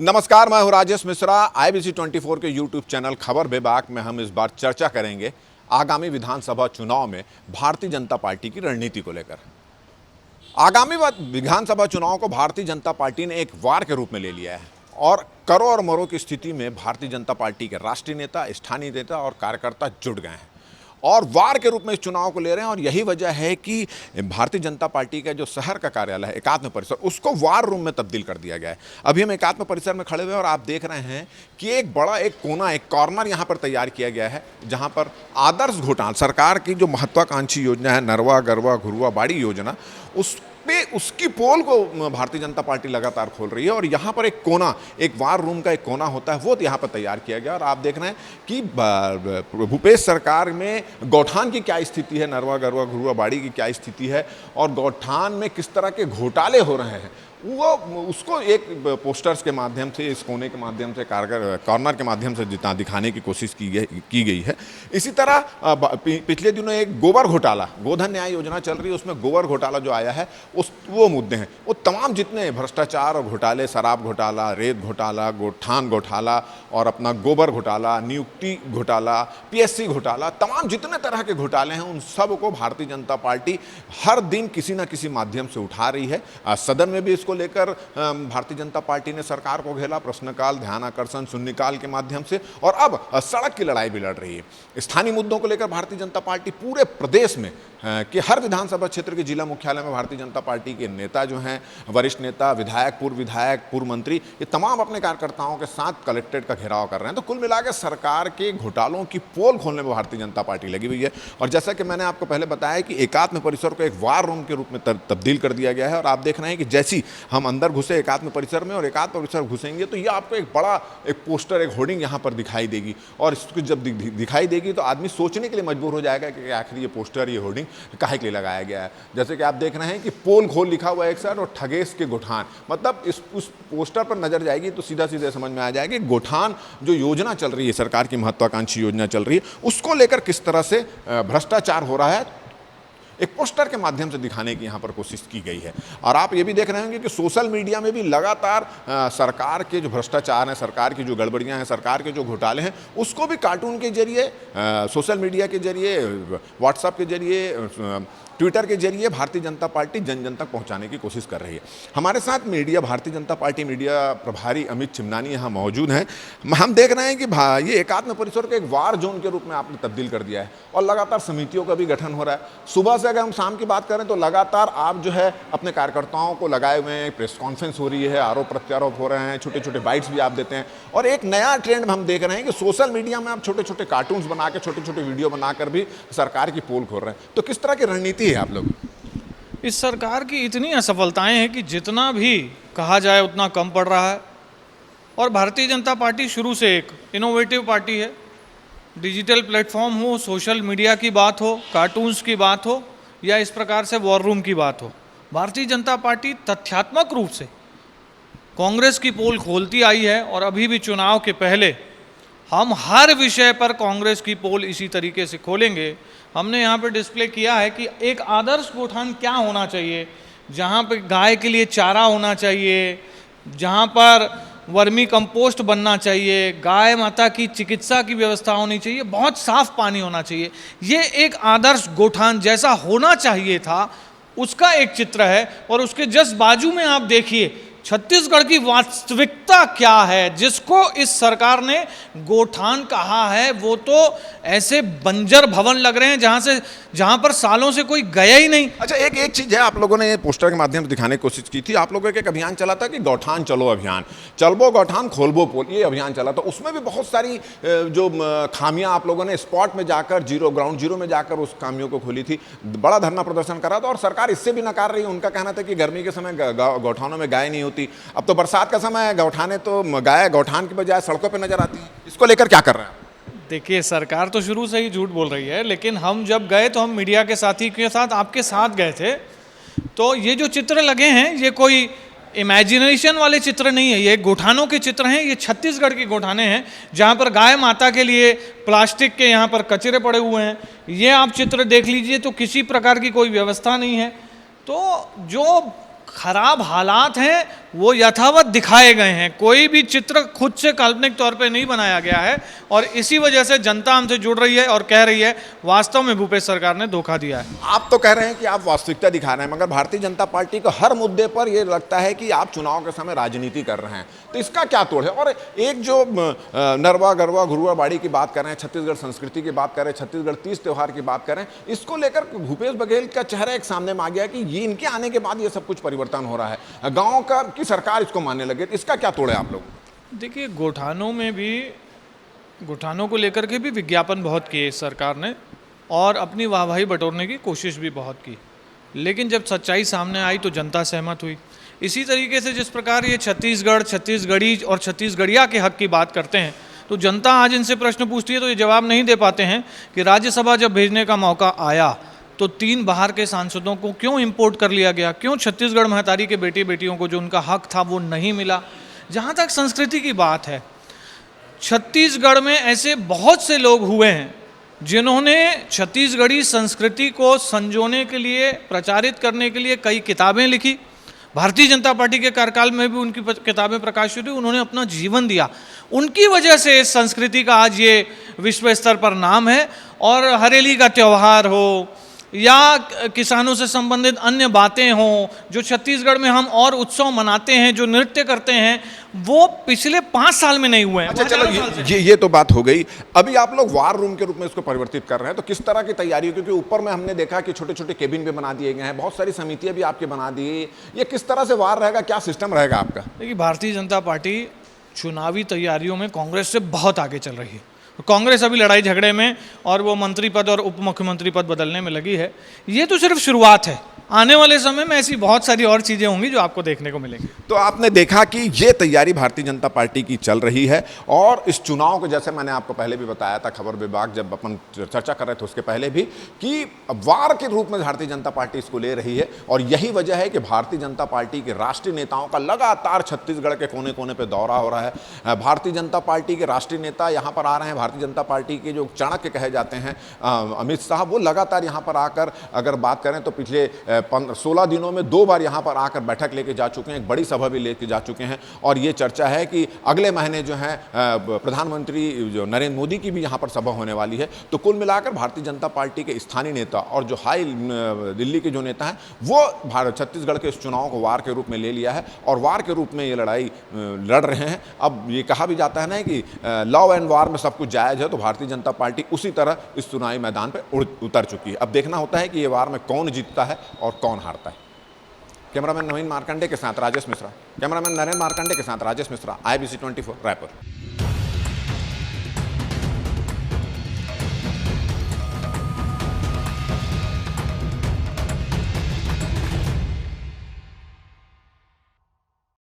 नमस्कार, मैं हूं राजेश मिश्रा। IBC 24 के YouTube चैनल खबर बेबाक में हम इस बार चर्चा करेंगे आगामी विधानसभा चुनाव में भारतीय जनता पार्टी की रणनीति को लेकर। आगामी विधानसभा चुनाव को भारतीय जनता पार्टी ने एक वार के रूप में ले लिया है और करो और मरो की स्थिति में भारतीय जनता पार्टी के राष्ट्रीय नेता, स्थानीय नेता और कार्यकर्ता जुट गए हैं और वार के रूप में इस चुनाव को ले रहे हैं। और यही वजह है कि भारतीय जनता पार्टी का जो शहर का कार्यालय है एकात्म परिसर, उसको वार रूम में तब्दील कर दिया गया है। अभी हम एकात्म परिसर में खड़े हुए हैं और आप देख रहे हैं कि एक बड़ा एक कोना, एक कॉर्नर यहाँ पर तैयार किया गया है जहाँ पर आदर्श घोटाला सरकार की जो महत्वाकांक्षी योजना है नरवा गरवा घुरवा बाड़ी योजना, उसकी पोल को भारतीय जनता पार्टी लगातार खोल रही है। और यहाँ पर एक कोना, एक वार रूम का एक कोना होता है, वो यहाँ पर तैयार किया गया। और आप देख रहे हैं कि भूपेश सरकार में गौठान की क्या स्थिति है, नरवा गरवा घुरवा बाड़ी की क्या स्थिति है और गौठान में किस तरह के घोटाले हो रहे हैं, वो उसको एक पोस्टर्स के माध्यम से, इस कोने के माध्यम से, कॉर्नर के माध्यम से जितना दिखाने की कोशिश की गई है। इसी तरह पिछले दिनों एक गोबर घोटाला, गोधन न्याय योजना चल रही है, उसमें गोबर घोटाला जो आया है वो मुद्दे हैं, वो तमाम जितने भ्रष्टाचार और घोटाले, शराब घोटाला, रेत घोटाला, गोठान घोटाला और अपना गोबर घोटाला, नियुक्ति घोटाला, PSC घोटाला, तमाम जितने तरह के घोटाले हैं उन सब को भारतीय जनता पार्टी हर दिन किसी न किसी माध्यम से उठा रही है। सदन में भी इसको लेकर भारतीय जनता पार्टी ने सरकार को घेरा, प्रश्नकाल, ध्यान आकर्षण, शून्यकाल के माध्यम से, और अब सड़क की लड़ाई भी लड़ रही है। स्थानीय मुद्दों को लेकर भारतीय जनता पार्टी पूरे प्रदेश में कि हर विधानसभा क्षेत्र के जिला मुख्यालय में भारतीय जनता पार्टी के नेता जो हैं, वरिष्ठ नेता, विधायक, पूर्व मंत्री, ये तमाम अपने कार्यकर्ताओं के साथ कलेक्ट्रेट का घेराव कर रहे हैं। तो कुल मिलाकर सरकार के घोटालों की पोल खोलने में भारतीय जनता पार्टी लगी हुई है। और जैसा कि मैंने आपको पहले बताया कि एकात्म परिसर को एक वार रूम के रूप में तब्दील कर दिया गया है। और आप देख रहे हैं कि जैसी हम अंदर घुसे एकात्म परिसर में और एकात्म परिसर घुसेंगे तो ये आपको एक बड़ा एक पोस्टर, एक होर्डिंग यहाँ पर दिखाई देगी। और इसको जब दिखाई देगी तो आदमी सोचने के लिए मजबूर हो जाएगा कि आखिर ये पोस्टर, ये होर्डिंग काहे के लिए लगाया गया है। जैसे कि आप देख रहे हैं कि पोल खोल लिखा हुआ है एक साइड और ठगेश के गोठान, मतलब उस पोस्टर पर नजर जाएगी तो सीधा सीधे समझ में आ जाएगा कि गोठान जो योजना चल रही है, सरकार की महत्वाकांक्षी योजना चल रही है, उसको लेकर किस तरह से भ्रष्टाचार हो रहा है, एक पोस्टर के माध्यम से दिखाने की यहाँ पर कोशिश की गई है। और आप ये भी देख रहे होंगे कि सोशल मीडिया में भी लगातार सरकार के जो भ्रष्टाचार हैं, सरकार की जो गड़बड़ियाँ हैं, सरकार के जो घोटाले हैं, उसको भी कार्टून के जरिए, सोशल मीडिया के जरिए, व्हाट्सएप के जरिए, ट्विटर के जरिए भारतीय जनता पार्टी जन जन तक पहुंचाने की कोशिश कर रही है। हमारे साथ भारतीय जनता पार्टी मीडिया प्रभारी अमित चिमनानी यहाँ मौजूद हैं। हम देख रहे हैं कि ये एकात्म परिसर को एक वार जोन के रूप में आपने तब्दील कर दिया है और लगातार समितियों का भी गठन हो रहा है। सुबह से अगर हम शाम की बात करें तो लगातार आप जो है अपने कार्यकर्ताओं को लगाए हुए हैं, प्रेस कॉन्फ्रेंस हो रही है, आरोप प्रत्यारोप हो रहे हैं, छोटे छोटे बाइट्स भी आप देते हैं। और एक नया ट्रेंड हम देख रहे हैं कि सोशल मीडिया में आप छोटे छोटे कार्टून्स बना के, छोटे छोटे वीडियो बनाकर भी सरकार की पोल खोल रहे हैं। तो किस तरह की रणनीति है आप लोग? इस सरकार की इतनी असफलताएं हैं कि जितना भी कहा जाए उतना कम पड़ रहा है। और भारतीय जनता पार्टी शुरू से एक इनोवेटिव पार्टी है। डिजिटल प्लेटफॉर्म हो, सोशल मीडिया की बात हो, कार्टून्स की बात हो या इस प्रकार से वॉर रूम की बात हो, भारतीय जनता पार्टी तथ्यात्मक रूप से कांग्रेस की पोल खोलती आई है। और अभी भी चुनाव के पहले हम हर विषय पर कांग्रेस की पोल इसी तरीके से खोलेंगे। हमने यहाँ पे डिस्प्ले किया है कि एक आदर्श गोठान क्या होना चाहिए, जहाँ पे गाय के लिए चारा होना चाहिए, जहाँ पर वर्मी कंपोस्ट बनना चाहिए, गाय माता की चिकित्सा की व्यवस्था होनी चाहिए, बहुत साफ पानी होना चाहिए। ये एक आदर्श गोठान जैसा होना चाहिए था, उसका एक चित्र है। और उसके जस्ट बाजू में आप देखिए छत्तीसगढ़ की वास्तविकता क्या है, जिसको इस सरकार ने गोठान कहा है। वो तो ऐसे बंजर भवन लग रहे हैं जहां पर सालों से कोई गया ही नहीं। अच्छा, एक चीज है, आप लोगों ने पोस्टर के माध्यम से दिखाने की कोशिश की थी। आप लोगों का एक अभियान चला था कि गौठान चलो अभियान, चलबो गौठान खोलबो पोल, ये अभियान चला था। उसमें भी बहुत सारी जो खामियां आप लोगों ने स्पॉट में जाकर, ग्राउंड जीरो में जाकर उस खामियों को खोली थी, बड़ा धरना प्रदर्शन करा था और सरकार इससे भी नकार रही है। उनका कहना था कि गर्मी के समय गौठानों में गाय नहीं होती, अब तो बरसात का समय है, गौठाने तो गाय गौठान की बजाय सड़कों पे नजर आती है। इसको लेकर क्या कर रहे हैं? देखिए, सरकार तो शुरू से ही झूठ बोल रही है, लेकिन हम जब गए तो हम मीडिया के साथी के साथ आपके साथ गए थे। तो ये जो चित्र लगे हैं ये कोई इमेजिनेशन वाले चित्र नहीं है, ये गोठानों के चित्र हैं। ये छत्तीसगढ़ के गोठाने हैं जहाँ पर गाय माता के लिए प्लास्टिक के यहाँ पर कचरे पड़े हुए हैं। ये आप चित्र देख लीजिए तो किसी प्रकार की कोई व्यवस्था नहीं है। तो जो खराब हालात हैं वो यथावत दिखाए गए हैं, कोई भी चित्र खुद से काल्पनिक तौर पे नहीं बनाया गया है। और इसी वजह से जनता हमसे जुड़ रही है और कह रही है वास्तव में भूपेश सरकार ने धोखा दिया है। आप तो कह रहे हैं कि आप वास्तविकता दिखा रहे हैं, मगर भारतीय जनता पार्टी को हर मुद्दे पर यह लगता है कि आप चुनाव के समय राजनीति कर रहे हैं, तो इसका क्या तोड़ है? और एक जो नरवा गरवा घुरुआ बाड़ी की बात कर रहे हैं, छत्तीसगढ़ संस्कृति की बात कर रहे हैं, छत्तीसगढ़ तीज त्योहार की बात कर रहे हैं, इसको लेकर भूपेश बघेल का चेहरा एक सामने में आ गया कि ये इनके आने के बाद ये सब कुछ परिवर्तन हो रहा है, गांव का की सरकार इसको मानने लगे। इसका क्या तोड़ है आप लोग? देखिए, गोठानों को लेकर के भी विज्ञापन बहुत किए इस सरकार ने और अपनी वाहवाही बटोरने की कोशिश भी बहुत की, लेकिन जब सच्चाई सामने आई तो जनता सहमत हुई। इसी तरीके से जिस प्रकार ये छत्तीसगढ़, छत्तीसगढ़ी और छत्तीसगढ़िया के हक की बात करते हैं, तो जनता आज इनसे प्रश्न पूछती है तो ये जवाब नहीं दे पाते हैं कि राज्यसभा जब भेजने का मौका आया तो 3 बाहर के सांसदों को क्यों इंपोर्ट कर लिया गया, क्यों छत्तीसगढ़ महतारी के बेटी बेटियों को जो उनका हक था वो नहीं मिला। जहाँ तक संस्कृति की बात है, छत्तीसगढ़ में ऐसे बहुत से लोग हुए हैं जिन्होंने छत्तीसगढ़ी संस्कृति को संजोने के लिए, प्रचारित करने के लिए कई किताबें लिखी। भारतीय जनता पार्टी के कार्यकाल में भी उनकी किताबें प्रकाशित हुई, उन्होंने अपना जीवन दिया। उनकी वजह से इस संस्कृति का आज ये विश्व स्तर पर नाम है। और हरेली का त्यौहार हो या किसानों से संबंधित अन्य बातें हों, जो छत्तीसगढ़ में हम और उत्सव मनाते हैं, जो नृत्य करते हैं, वो पिछले 5 साल में नहीं हुए हैं। अच्छा, चलो ये तो बात हो गई। अभी आप लोग वार रूम के रूप में इसको परिवर्तित कर रहे हैं, तो किस तरह की तैयारी हो? क्योंकि ऊपर में हमने देखा कि छोटे छोटे केबिन भी बना दिए गए हैं, बहुत सारी समितियां भी आपके बना दी। ये किस तरह से वार रहेगा, क्या सिस्टम रहेगा आपका? देखिए, भारतीय जनता पार्टी चुनावी तैयारियों में कांग्रेस से बहुत आगे चल रही है। कांग्रेस अभी लड़ाई झगड़े में और वो मंत्री पद और उप मुख्यमंत्री पद बदलने में लगी है। ये तो सिर्फ शुरुआत है, आने वाले समय में ऐसी बहुत सारी और चीज़ें होंगी जो आपको देखने को मिलेंगी। तो आपने देखा कि ये तैयारी भारतीय जनता पार्टी की चल रही है और इस चुनाव को, जैसे मैंने आपको पहले भी बताया था, खबर विभाग जब अपन चर्चा कर रहे थे उसके पहले भी, कि वार के रूप में भारतीय जनता पार्टी इसको ले रही है। और यही वजह है कि भारतीय जनता पार्टी के राष्ट्रीय नेताओं का लगातार छत्तीसगढ़ के कोने कोने पर दौरा हो रहा है। भारतीय जनता पार्टी के राष्ट्रीय नेता यहाँ पर आ रहे हैं। भारतीय जनता पार्टी के जो चाणक्य कहे जाते हैं अमित शाह, वो लगातार यहाँ पर आकर, अगर बात करें तो पिछले 16 दिनों में 2 बार यहाँ पर आकर बैठक लेके जा चुके हैं, एक बड़ी सभा भी लेके जा चुके हैं। और ये चर्चा है कि अगले महीने जो है प्रधानमंत्री जो नरेंद्र मोदी की भी यहाँ पर सभा होने वाली है। तो कुल मिलाकर भारतीय जनता पार्टी के स्थानीय नेता और जो हाई दिल्ली के जो नेता हैं, वो छत्तीसगढ़ के इस चुनाव को वार के रूप में ले लिया है और वार के रूप में ये लड़ाई लड़ रहे हैं। अब ये कहा भी जाता है ना कि लॉ एंड वार में सब कुछ जायज़ है, तो भारतीय जनता पार्टी उसी तरह इस चुनावी मैदान पर उतर चुकी है। अब देखना होता है कि ये वार में कौन जीतता है और कौन हारता है। कैमरामैन नवीन मार्कंडे के साथ राजेश मिश्रा, कैमरामैन नरेंद्र मार्कंडे के साथ राजेश मिश्रा, IBC 24 रायपुर।